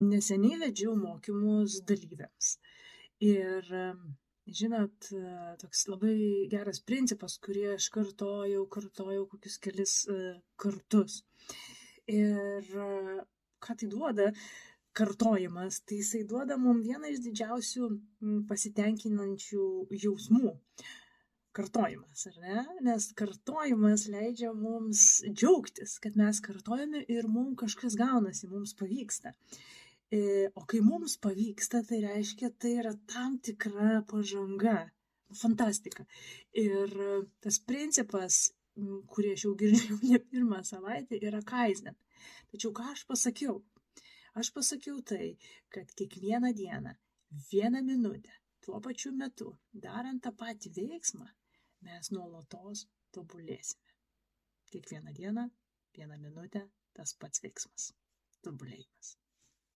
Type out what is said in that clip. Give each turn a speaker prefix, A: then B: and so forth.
A: Neseniai vedžiau mokymus dalyviams. Ir, žinot, toks labai geras principas, kurį aš kartojau kokius kelis kartus. Ir ką tai duoda, kartojimas, tai jisai duoda mum vieną iš didžiausių pasitenkinančių jausmų. Kartojimas, ar ne? Nes kartojimas leidžia mums džiaugtis, kad mes kartojame ir mums kažkas gaunasi, mums pavyksta. O kai mums pavyksta, tai reiškia, tai yra tam tikra pažanga, fantastika. Ir tas principas, kurį aš jau girdėjau ne pirmą savaitę, yra kaizen. Tačiau ką aš pasakiau? Aš pasakiau tai, kad kiekvieną dieną, vieną minutę, tuo pačiu metu, darant tą patį veiksmą, mes nuolatos tobulėsime. Kiekvieną dieną, vieną minutę, tas pats veiksmas. Tobulėjimas.